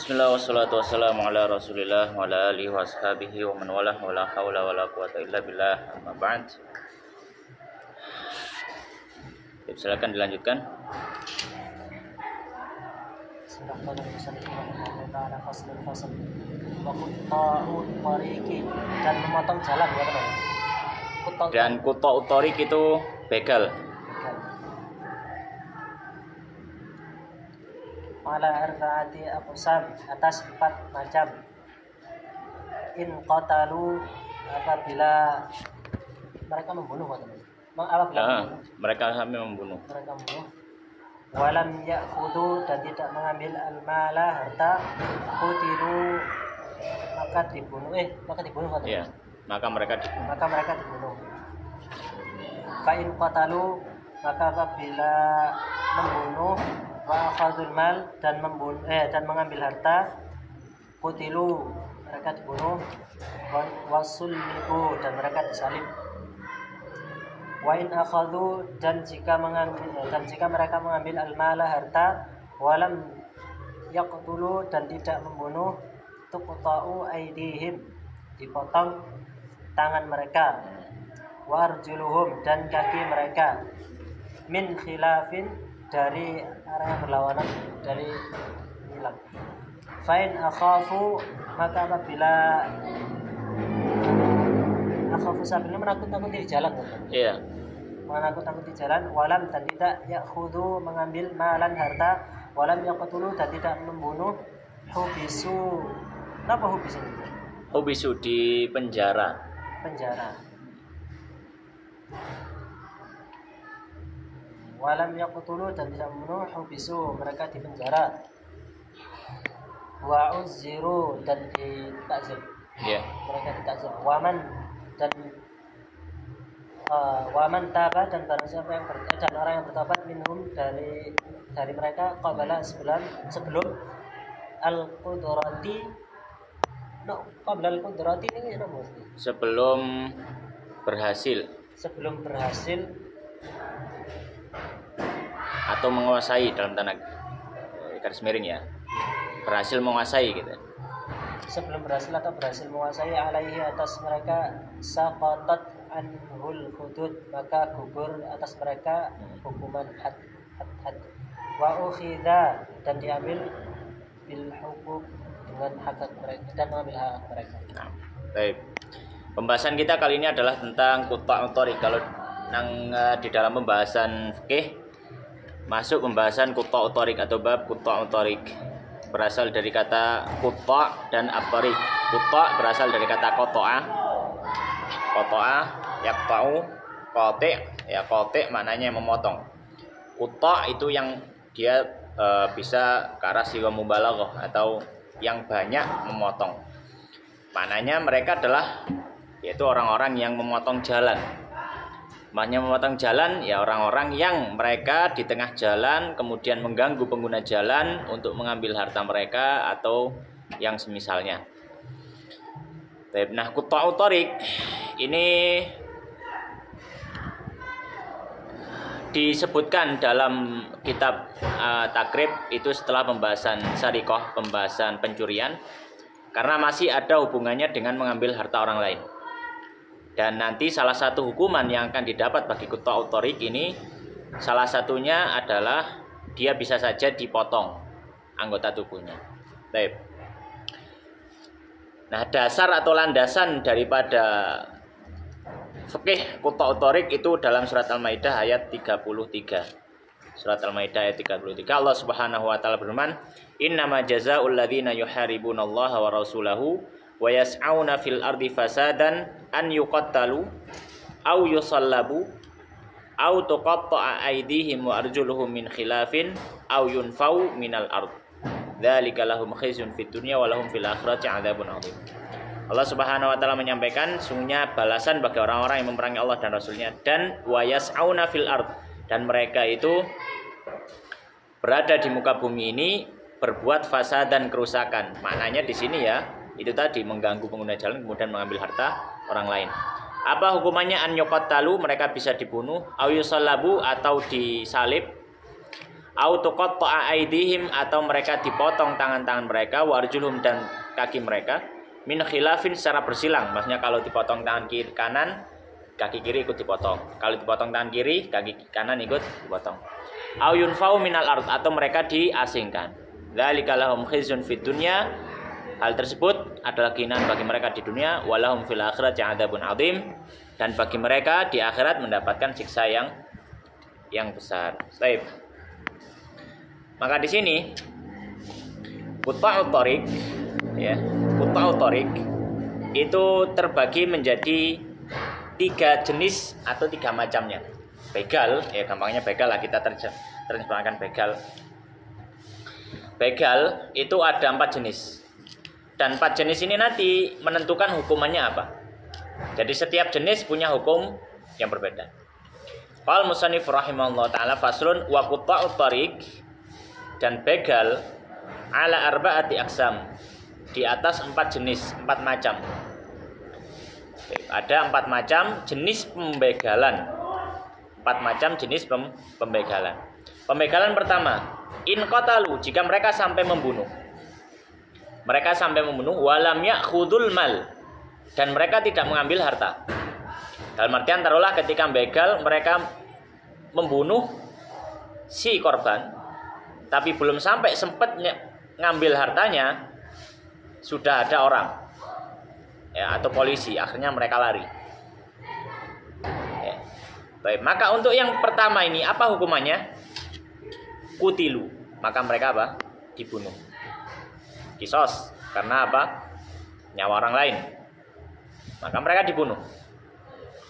Bismillah wassalatu wassalamu ala rasulillah wa ala alihi wa ashabihi wa man walah wa la hawla wa la quwata illa billah amma ba'd. Silakan dilanjutkan. Dan memotong jalan ya teman. Dan quta'ut thariq itu begal. Ala arba'ati aqsam, atas 4 macam. In qatalu, apabila mereka membunuh mereka membunuh. Walam ya'khudhu, dan tidak mengambil al-mala, harta. Qutilu, maka dibunuh. Ya, maka mereka dibunuh. Fa in qatalu, maka apabila membunuh, wa akhadul mal, dan mengambil harta. Qutilu, mereka dibunuh. Wasullibu, dan mereka disalib. Wa in akhadhu, dan jika mereka mengambil al-mala, harta. Walam yaqtulu, dan tidak membunuh. Tuqta'u aydihim, dipotong tangan mereka. Wa arjuluhum, dan kaki mereka. Min khilafin, dari arah yang berlawanan, dari hilang. Fa'in akhafu, maka apabila akhafu sabila, menakut-nakuti di jalan. Iya. Menakut-nakuti jalan. Walam, dan tidak ya'khudhu, mengambil malan, harta. Walam yaqtulu, dan tidak membunuh. Hubisu. Kenapa hubisu? Hubisu, di penjara. Walam yaqtulu, dan tidak membunuh. Hubisu, mereka di penjara. Wa uzziru, dan ditakzir. Iya. Mereka ditakzir. Waman, dan waman taba, dan barang siapa yang dan orang yang bertobat minhum, dari mereka, qabala, sebelum al-qudrati. Qabla al-qudrati ini apa maksudnya? Sebelum berhasil atau menguasai, dalam tanda garis miring ya, berhasil menguasai gitu. Sebelum berhasil atau berhasil menguasai, alaihi, atas mereka, saqatat anhul hudud, maka gugur atas mereka hukuman had. Wa ukhidha, dan diambil bil huquq, dengan hak mereka, dan mengambil hak mereka. Nah, baik. Pembahasan kita kali ini adalah tentang quta'ut thariq. Kalau di dalam pembahasan fikih masuk pembahasan quta'ut thariq atau bab quta'ut thariq, berasal dari kata qutta' dan at-thariq. Qutta' berasal dari kata qata'a. Qata'a yaqta'u, qati', ya qati' maknanya memotong. Qutta' itu yang dia bisa ke arah siga mubalaghah atau yang banyak memotong. Maknanya mereka adalah yaitu orang-orang yang memotong jalan. Maknanya memotong jalan ya orang-orang yang mereka di tengah jalan kemudian mengganggu pengguna jalan untuk mengambil harta mereka atau yang semisalnya. Nah, quta'ut thariq ini disebutkan dalam kitab takrib itu setelah pembahasan syariqah, pembahasan pencurian, karena masih ada hubungannya dengan mengambil harta orang lain. Dan nanti salah satu hukuman yang akan didapat bagi quta'ut thariq ini, salah satunya adalah dia bisa saja dipotong anggota tubuhnya. Baik. Nah, dasar atau landasan daripada fikih quta'ut thariq itu dalam surat Al-Maidah ayat 33. Surat Al-Maidah ayat 33. Allah Subhanahu wa taala berfirman, "Innama jazaa'ul ladzina yuharibunallaha wa rasulahu wa yas'auna fil ardi fasadan an yuqattalu aw yusallabu aw tuqatta'a aydihim wa arjuluhum min khilafin aw yunfau minal ard. Dzalika lahum khizyun fid dunya wa lahum fil akhirati 'adzabun 'adzim." Allah Subhanahu wa taala menyampaikan sungguhnya balasan bagi orang-orang yang memerangi Allah dan Rasulnya, dan wa yas'auna fil ard, dan mereka itu berada di muka bumi ini berbuat fasad dan kerusakan. Maknanya di sini ya, itu tadi mengganggu pengguna jalan kemudian mengambil harta orang lain. Apa hukumannya? An yuqattalu, mereka bisa dibunuh, au yusallabu, atau disalib, au tuqatta'a aydihim, atau mereka dipotong tangan-tangan mereka, wa arjuluhum, dan kaki mereka, min khilafin, secara bersilang. Maksudnya kalau dipotong tangan kiri kanan, kaki kiri ikut dipotong. Kalau dipotong tangan kiri, kaki kanan ikut dipotong. Au yunfau minal ard, atau mereka diasingkan. Dzalika lahum khizyun fid dunya, hal tersebut adalah kehinaan bagi mereka di dunia, walahum fil akhirati 'adzabun 'adzim, dan bagi mereka di akhirat mendapatkan siksa yang besar. Baik. Maka di sini quta'ut thariq, ya, quta'ut thariq itu terbagi menjadi 3 jenis atau 3 macamnya. Begal, ya gampangnya begal lah, kita terjemahkan begal. Begal itu ada 4 jenis. Dan 4 jenis ini nanti menentukan hukumannya apa. Jadi setiap jenis punya hukum yang berbeda. Qal musannif rahimahullah ta'ala faslun wa quta'ut thariq, dan begal ala arba'ati aqsam, di atas 4 jenis, 4 macam. Ada 4 macam jenis pembegalan. 4 macam jenis pembegalan. Pembegalan pertama, in qatalu, jika mereka sampai membunuh. Mereka sampai membunuh, walam ya'khudul mal, dan mereka tidak mengambil harta. Dalam artian taruhlah ketika begal mereka membunuh si korban, tapi belum sampai sempat ngambil hartanya, sudah ada orang, ya, atau polisi, akhirnya mereka lari. Ya. Baik, maka untuk yang pertama ini apa hukumannya? Kutilu, maka mereka apa? Dibunuh. Kisos, karena apa? Nyawa orang lain. Maka mereka dibunuh.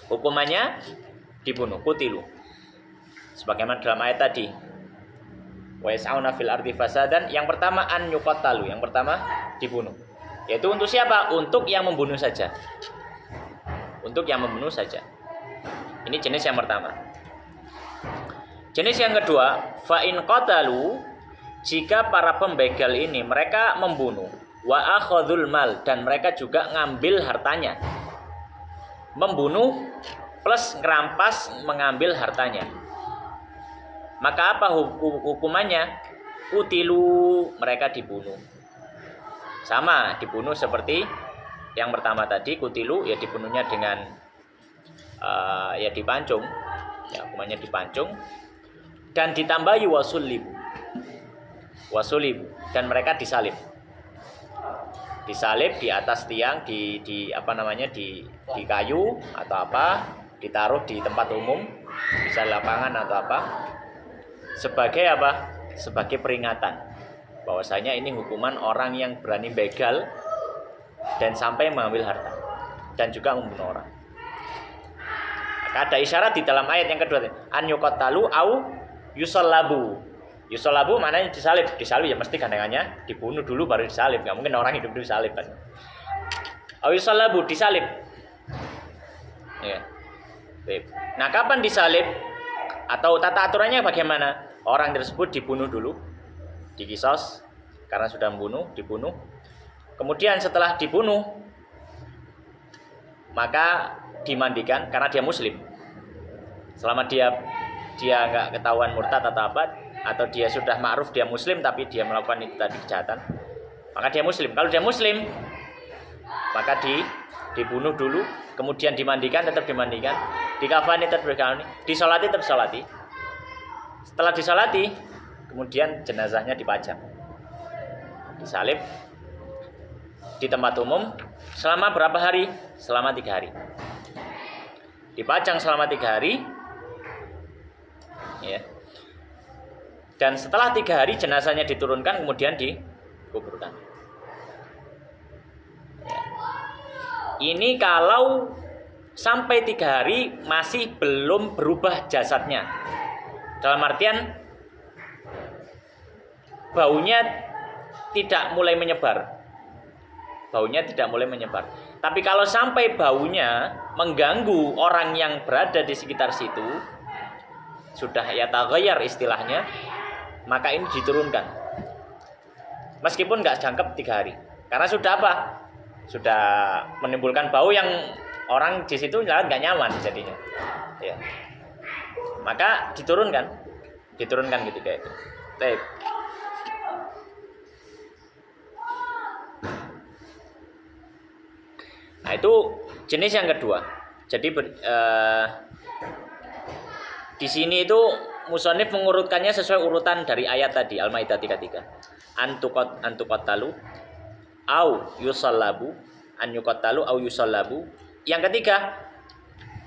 Hukumannya dibunuh, kutilu. Sebagaimana dalam ayat tadi. Wa yas'auna fil ardi fasadan, yang pertama an yuqattalu, yang pertama dibunuh. Yaitu untuk siapa? Untuk yang membunuh saja. Untuk yang membunuh saja. Ini jenis yang pertama. Jenis yang kedua, fa in qatalu, jika para pembegal ini mereka membunuh, wa akhadhul mal, dan mereka juga ngambil hartanya. Membunuh plus ngerampas, mengambil hartanya. Maka apa hukumannya? Kutilu, mereka dibunuh. Sama, dibunuh seperti yang pertama tadi, kutilu, ya dibunuhnya dengan ya dipancung. Ya, hukumannya dipancung dan ditambahi wasulib. Wasulib, dan mereka disalib. Disalib di atas tiang, di apa namanya, di kayu atau apa, ditaruh di tempat umum, bisa lapangan atau apa, sebagai apa? Sebagai peringatan bahwasanya ini hukuman orang yang berani begal dan sampai mengambil harta dan juga membunuh orang. Maka ada isyarat di dalam ayat yang kedua, an yuqattalu au yusallabu. Yusolabu maknanya disalib. Disalib ya mesti gandengannya dibunuh dulu baru disalib. Gak mungkin orang hidup dulu disalib kan. Yusolabu, disalib. Ya. Nah, kapan disalib? Atau tata aturannya bagaimana? Orang tersebut dibunuh dulu, dikisos karena sudah membunuh, dibunuh. Kemudian setelah dibunuh, maka dimandikan karena dia muslim. Selama dia nggak ketahuan murtad atau apa, atau dia sudah ma'ruf dia muslim tapi dia melakukan itu tadi kejahatan, maka dia muslim. Kalau dia muslim, maka dibunuh dulu, kemudian dimandikan, tetap dimandikan, dikafani tetap dikafani, disolati tetap disolati. Setelah disolati, kemudian jenazahnya dipajang, disalib di tempat umum selama berapa hari? Selama 3 hari. Dipajang selama 3 hari, ya. Dan setelah 3 hari jenazahnya diturunkan, kemudian dikuburkan. Ya. Ini kalau sampai 3 hari masih belum berubah jasadnya. Dalam artian baunya tidak mulai menyebar. Baunya tidak mulai menyebar. Tapi kalau sampai baunya mengganggu orang yang berada di sekitar situ, sudah ya taghayyar istilahnya, maka ini diturunkan. Meskipun nggak jangkep 3 hari, karena sudah apa? Sudah menimbulkan bau yang orang di situ nggak nyaman jadinya. Ya. Maka diturunkan ketika itu. Baik. Nah, itu jenis yang kedua. Jadi di sini itu musonif mengurutkannya sesuai urutan dari ayat tadi Al-Maidah 33. Antuqattalu au yusallabu, an yuqattalu au yusallabu. Yang ketiga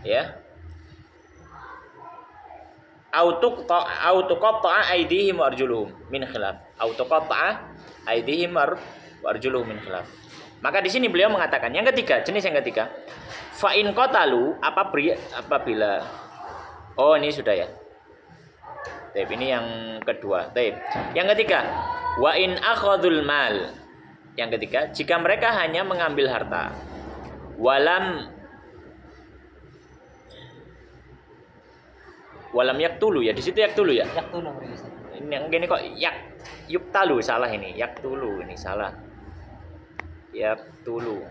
ya. Au tuqatta'a aydihim wa arjuluhum min khilaf. Au tuqatta'a aydihim wa arjuluhum min khilaf. Maka di sini beliau mengatakan yang ketiga, jenis yang ketiga, fa in qatalu apabila ini sudah ya. Taib, ini yang kedua. Taib. Yang ketiga, wa in akhadul mal. Yang ketiga, jika mereka hanya mengambil harta. Walam yaktulu ya, di situ yaktulu ya. Yaktulu. Ini yang gini kok yuktalu, salah ini. Yaktulu ini salah. Yaktulu.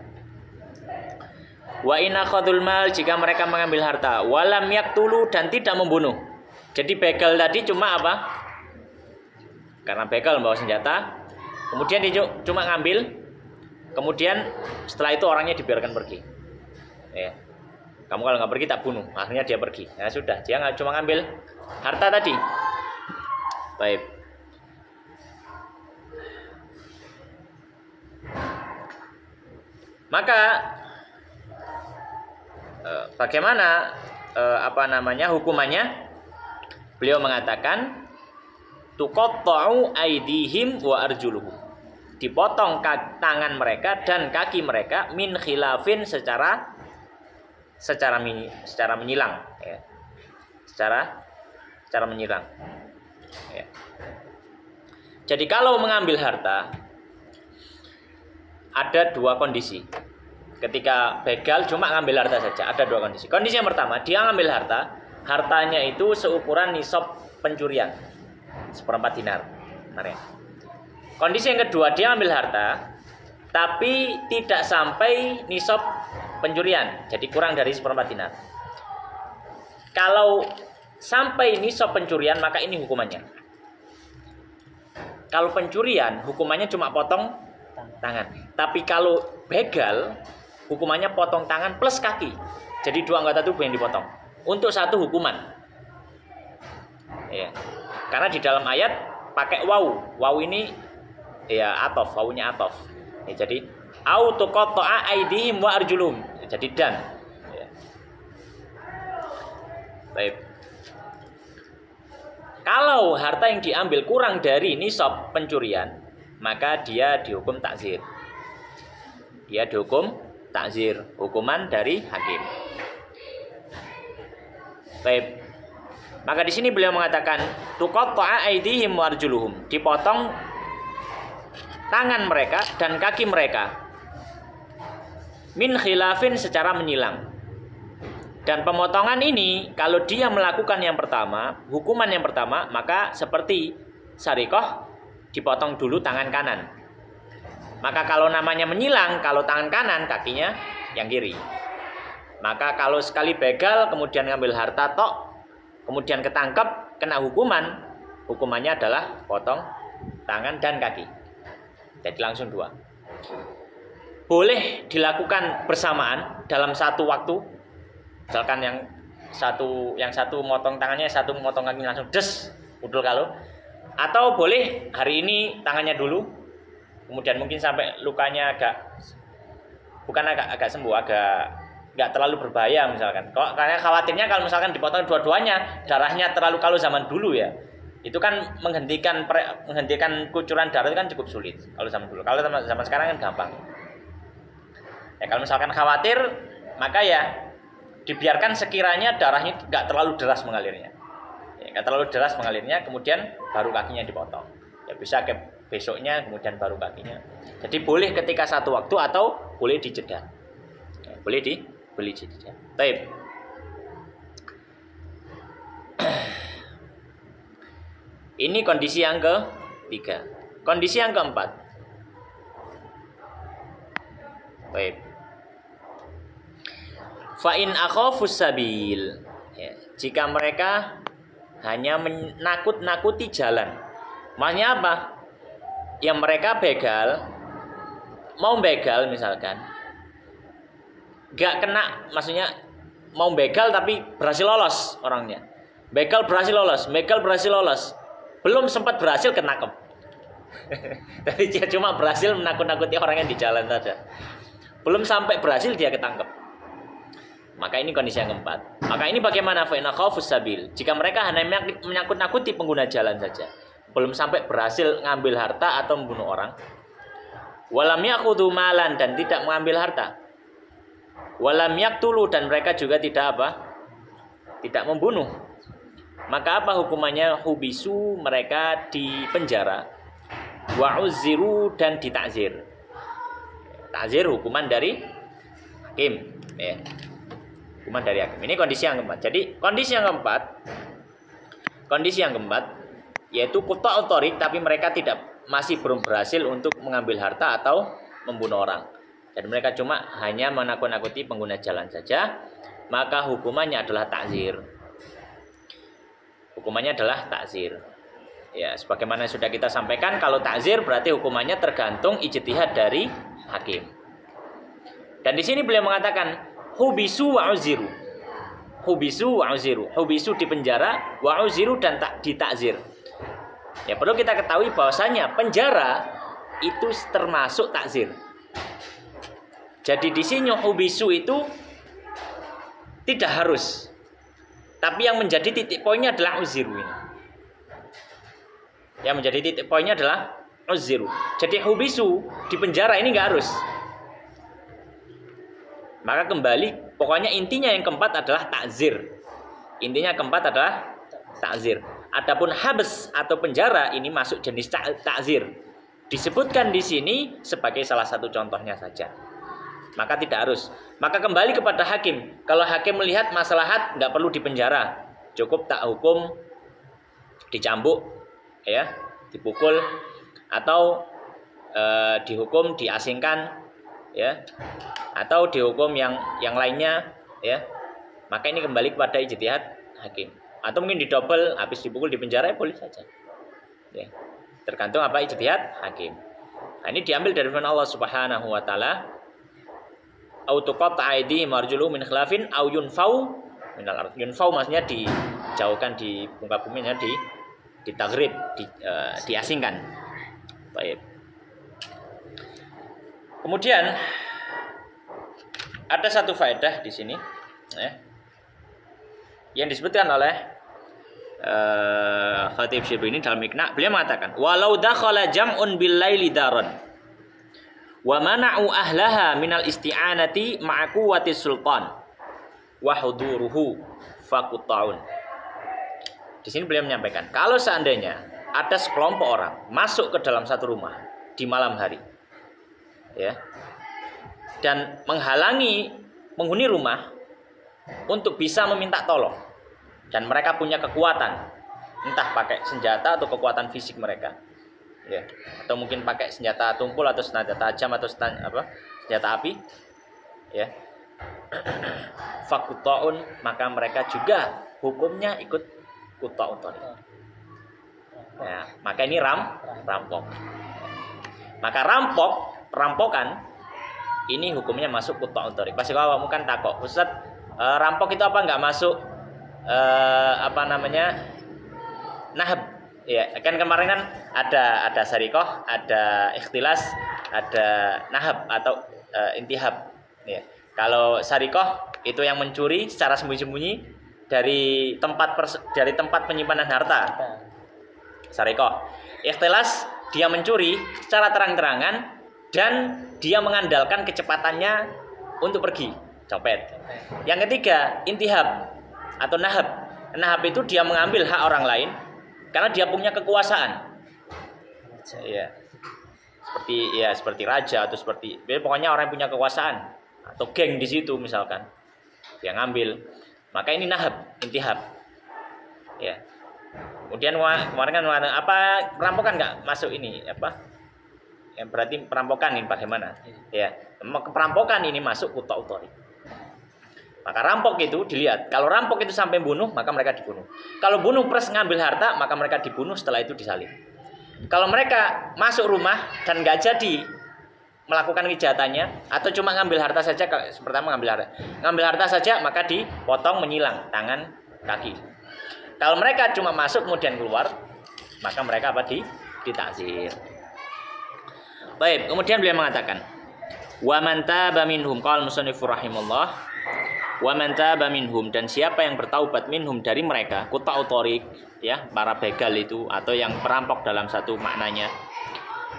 Wa in akhadul mal, jika mereka mengambil harta, walam yaktulu, dan tidak membunuh. Jadi begal tadi cuma apa? Karena begal membawa senjata, kemudian dia cuma ngambil, kemudian setelah itu orangnya dibiarkan pergi. Ya. Kamu kalau nggak pergi tak bunuh, akhirnya dia pergi. Nah sudah, dia nggak cuma ngambil harta tadi. Baik. Maka bagaimana hukumannya? Beliau mengatakan tuqatta'u aydihim wa arjuluhum. Dipotong tangan mereka dan kaki mereka min khilafin secara menyilang ya. Secara menyilang. Ya. Jadi kalau mengambil harta ada dua kondisi. Ketika begal cuma ngambil harta saja, ada dua kondisi. Kondisi yang pertama, dia ngambil hartanya itu seukuran nisab pencurian, 1/4 dinar. Kondisi yang kedua, dia ngambil harta tapi tidak sampai nisab pencurian, jadi kurang dari 1/4 dinar. Kalau sampai nisab pencurian, maka ini hukumannya. Kalau pencurian, hukumannya cuma potong tangan. Tapi kalau begal, hukumannya potong tangan plus kaki. Jadi 2 anggota tubuh yang dipotong untuk satu hukuman. Ya. Karena di dalam ayat pakai waw. Waw ini ya atof, wawunya atof. Ya, jadi au tuqatta'a aydihim wa arjuluhum. Jadi dan. Ya. Baik. Kalau harta yang diambil kurang dari nisab pencurian, maka dia dihukum takzir. Dia dihukum takzir, hukuman dari hakim. Baik. Maka di sini beliau mengatakan tuqatta'a aydihim wa arjuluhum, dipotong tangan mereka dan kaki mereka min khilafin secara menyilang. Dan pemotongan ini kalau dia melakukan yang pertama, hukuman yang pertama, maka seperti syarikoh, dipotong dulu tangan kanan. Maka kalau namanya menyilang, kalau tangan kanan, kakinya yang kiri. Maka kalau sekali begal kemudian ngambil harta tok, kemudian ketangkep, kena hukumannya adalah potong tangan dan kaki. Jadi langsung 2. Boleh dilakukan bersamaan dalam satu waktu. Misalkan yang satu motong tangannya, satu motong kakinya langsung des, udul kalau. Atau boleh hari ini tangannya dulu, kemudian mungkin sampai lukanya agak sembuh, nggak terlalu berbahaya misalkan. Karena khawatirnya kalau misalkan dipotong dua-duanya, darahnya terlalu, kalau zaman dulu ya, itu kan menghentikan kucuran darah itu kan cukup sulit kalau zaman dulu. Kalau zaman sekarang kan gampang. Ya kalau misalkan khawatir, maka ya dibiarkan sekiranya darahnya nggak terlalu deras mengalirnya. Ya, nggak terlalu deras mengalirnya, kemudian baru kakinya dipotong. Ya bisa ke besoknya, kemudian baru kakinya. Jadi boleh ketika satu waktu atau boleh dijeda. Ya, boleh dijeda. Baik. Ini kondisi yang ketiga. Kondisi yang keempat. Baik. Fa in akhafus sabil. Ya, jika mereka hanya menakut-nakuti jalan. Maksudnya apa? Yang mereka begal, mau begal misalkan, gak kena, maksudnya mau begal tapi berhasil lolos orangnya. Begal berhasil lolos, belum sempat berhasil ketangkep. Tapi dia cuma berhasil menakut-nakuti orang yang di jalan saja. Belum sampai berhasil dia ketangkep. Maka ini kondisi yang keempat. Maka ini bagaimana? Fa inna khafus sabil. Jika mereka hanya menyangkut-nakuti pengguna jalan saja, belum sampai berhasil ngambil harta atau membunuh orang. Walam yakhudhu malan, dan tidak mengambil harta. Walam yaktulu, dan mereka juga tidak apa? Tidak membunuh. Maka apa hukumannya? Hubisu, mereka dipenjara. Wa uzziru, dan ditakzir. Takzir hukuman dari hakim, ya. Hukuman dari hakim. Ini kondisi yang keempat. Jadi kondisi yang keempat yaitu quta'ut thariq, tapi mereka masih belum berhasil untuk mengambil harta atau membunuh orang. Dan mereka cuma hanya menakut-nakuti pengguna jalan saja, maka hukumannya adalah takzir. Hukumannya adalah takzir. Ya, sebagaimana sudah kita sampaikan, kalau takzir berarti hukumannya tergantung ijtihad dari hakim. Dan di sini beliau mengatakan hubisu wa uziru. Hubisu wa uziru. Hubisu di penjara, wa uziru, dan ditakzir. Ya, perlu kita ketahui bahwasanya penjara itu termasuk takzir. Jadi di sini hubisu itu tidak harus. Tapi yang menjadi titik poinnya adalah uziru ini. Yang menjadi titik poinnya adalah uziru. Jadi hubisu di penjara ini nggak harus. Maka kembali, pokoknya intinya yang keempat adalah takzir. Intinya keempat adalah takzir. Adapun habs atau penjara ini masuk jenis takzir. Disebutkan di sini sebagai salah satu contohnya saja. Maka tidak harus. Maka kembali kepada hakim. Kalau hakim melihat maslahat, nggak perlu dipenjara, cukup tak hukum dicambuk, ya, dipukul, atau dihukum diasingkan, ya, atau dihukum yang lainnya, ya. Maka ini kembali kepada ijtihad hakim. Atau mungkin didobel, habis dipukul di penjara, boleh saja, ya. Tergantung apa ijtihad hakim. Nah, ini diambil dari firman Allah Subhanahu wa taala, au tuqatta aydihim arjuluhum min khilafin au yunfau minal ardh. Yunfau maksudnya dijauhkan di muka bumi, ya, ditaghrib, diasingkan. Baik. Kemudian ada satu faedah di sini, ya, yang disebutkan oleh Khatib Syibrini dalam Iqna. Beliau mengatakan, walau dakhala jam'un bil laili daron wa mana'u ahlaha minal isti'anati ma'a quwwati sultan wa huduruhu faquta'un. Di sini beliau menyampaikan, kalau seandainya ada sekelompok orang masuk ke dalam satu rumah di malam hari, ya, dan menghalangi penghuni rumah untuk bisa meminta tolong, dan mereka punya kekuatan, entah pakai senjata atau kekuatan fisik mereka, ya, atau mungkin pakai senjata tumpul atau senjata tajam atau senjata api, ya, fakutaun, maka mereka juga hukumnya ikut kuta'ut thariq. Ya, maka ini rampok. Maka rampokan ini hukumnya masuk kuta'ut thariq. Pasti kalau kamu kan takok, Ustaz, rampok itu apa nggak masuk nahab? Ya, kan kemarin kan ada sarikoh, ada ikhtilas, ada nahab atau intihab. Ya. Kalau sarikoh itu yang mencuri secara sembunyi-sembunyi dari tempat penyimpanan harta. Sarikoh. Ikhtilas dia mencuri secara terang-terangan dan dia mengandalkan kecepatannya untuk pergi, copet. Yang ketiga, intihab atau nahab. Nahab itu dia mengambil hak orang lain karena dia punya kekuasaan. Ya. Seperti raja atau pokoknya orang yang punya kekuasaan atau geng di situ misalkan. Dia ngambil. Maka ini nahab, intihab. Ya. Kemudian kemarin kan perampokan nggak masuk ini apa? Yang berarti perampokan ini bagaimana? Ya, perampokan ini masuk kuta'ut thariq. Maka rampok itu dilihat. Kalau rampok itu sampai bunuh, maka mereka dibunuh. Kalau bunuh plus ngambil harta, maka mereka dibunuh, setelah itu disalib. Kalau mereka masuk rumah dan nggak jadi melakukan kejahatannya atau cuma ngambil harta saja, pertama ngambil harta saja, maka dipotong menyilang tangan kaki. Kalau mereka cuma masuk kemudian keluar, maka mereka ditakzir. Baik, kemudian beliau mengatakan, wa man taba minhum, qala musannif rahimahullah, wa man taba minhum, dan siapa yang bertaubat minhum dari mereka, quta'u thariq, ya, para begal itu atau yang perampok dalam satu maknanya,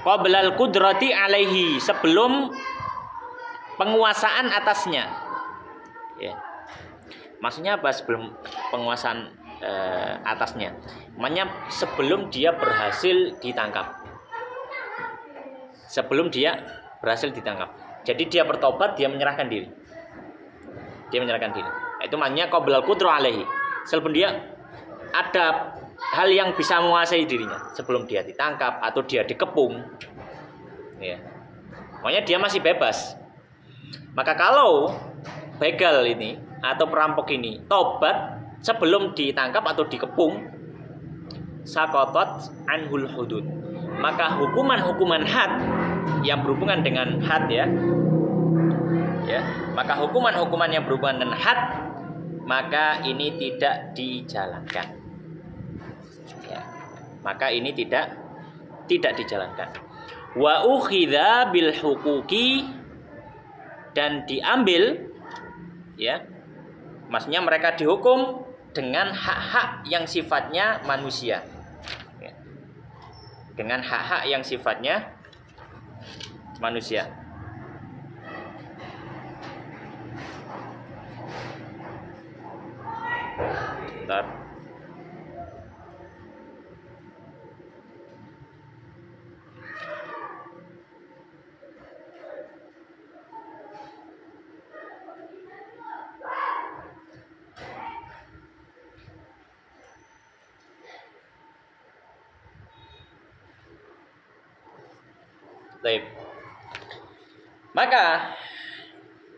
qablal qudrati alaihi, sebelum penguasaan atasnya. Ya. Maksudnya apa sebelum penguasaan atasnya? Maknanya sebelum dia berhasil ditangkap. Sebelum dia berhasil ditangkap. Jadi dia bertobat, dia menyerahkan diri. Dia menyerahkan diri. Itu maknanya qablal qudrah alaihi. Sebelum dia ada hal yang bisa menguasai dirinya, sebelum dia ditangkap atau dia dikepung, ya, pokoknya dia masih bebas. Maka kalau begal ini atau perampok ini tobat sebelum ditangkap atau dikepung, saqatat anhul hudud, maka hukuman-hukuman had yang berhubungan dengan had, ya, maka hukuman-hukuman yang berhubungan dengan had, maka ini tidak dijalankan. Ya, maka ini tidak dijalankan. Wa ukhidha bil huquqi, dan diambil, ya, maksudnya mereka dihukum dengan hak-hak yang sifatnya manusia, ya, dengan hak-hak yang sifatnya manusia. Bentar. Baik. Maka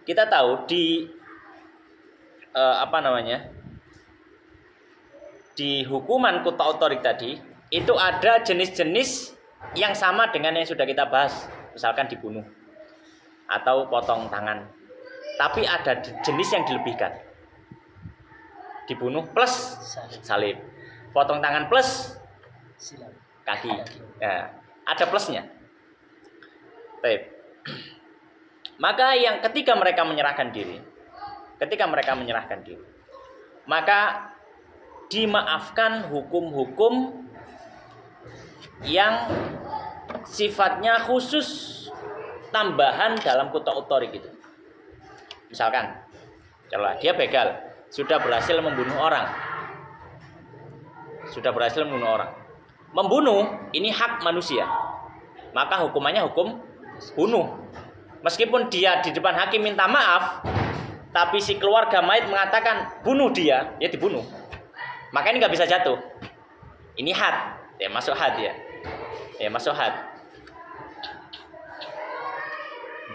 kita tahu di di hukuman quta'u thariq tadi itu ada jenis-jenis yang sama dengan yang sudah kita bahas, misalkan dibunuh atau potong tangan. Tapi ada jenis yang dilebihkan. Dibunuh plus salib, potong tangan plus kaki. Ya, ada plusnya. Baik. Maka yang ketika mereka menyerahkan diri, maka dimaafkan hukum-hukum yang sifatnya khusus tambahan dalam quta'u thariq itu. Misalkan, kalau dia begal, sudah berhasil membunuh orang. Membunuh ini hak manusia. Maka hukumannya hukum bunuh. Meskipun dia di depan hakim minta maaf, tapi si keluarga mayit mengatakan bunuh dia, ya dibunuh. Maka ini nggak bisa jatuh. Ini had, ya masuk had, ya. Ya masuk had.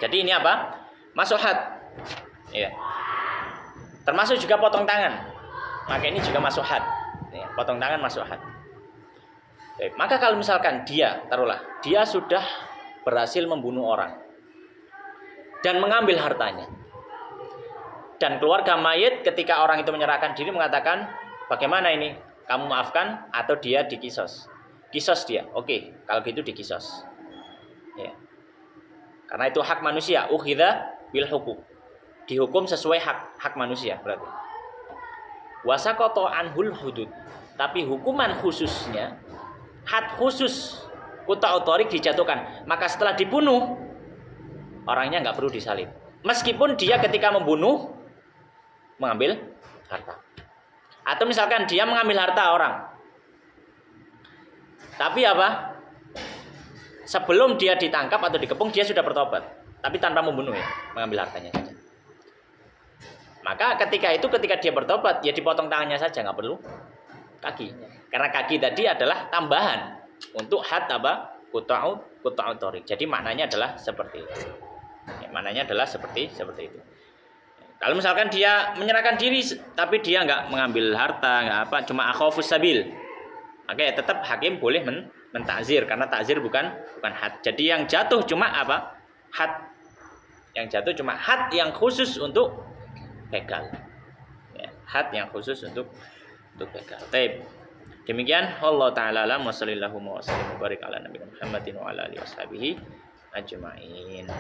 Jadi ini apa? Masuk had. Ya. Termasuk juga potong tangan. Maka ini juga masuk had. Ya, potong tangan masuk had. Baik, maka kalau misalkan dia, taruhlah, dia sudah berhasil membunuh orang dan mengambil hartanya, dan keluarga mayit ketika orang itu menyerahkan diri mengatakan, bagaimana ini, kamu maafkan atau dia dikisos? Kisos dia, oke, kalau gitu dikisos, ya. Karena itu hak manusia, ukhidha bil huquq, dihukum sesuai hak manusia berarti. Wasaqata anhul hudud, tapi hukuman khususnya, had khusus quta'u thariq dijatuhkan, maka setelah dibunuh orangnya nggak perlu disalib, meskipun dia ketika membunuh mengambil harta. Atau misalkan dia mengambil harta orang, tapi apa? Sebelum dia ditangkap atau dikepung dia sudah bertobat, tapi tanpa membunuh, ya, mengambil hartanya saja. Maka ketika dia bertobat, ya dipotong tangannya saja, nggak perlu kaki. Karena kaki tadi adalah tambahan untuk had apa? Quta'u thariq. Jadi maknanya adalah seperti itu. Ya, maknanya adalah seperti itu. Kalau misalkan dia menyerahkan diri tapi dia nggak mengambil harta, nggak apa, cuma akhafus sabil, maka ya tetap hakim boleh mentakzir karena takzir bukan had. Jadi yang jatuh cuma apa? Had. Yang jatuh cuma had yang khusus untuk begal. Ya, had yang khusus untuk begal. Baik. Demikian Allah taala alam wa sallallahu wa sallam wa barik ala nabiyina Muhammadin wa ala alihi washabihi ajmain.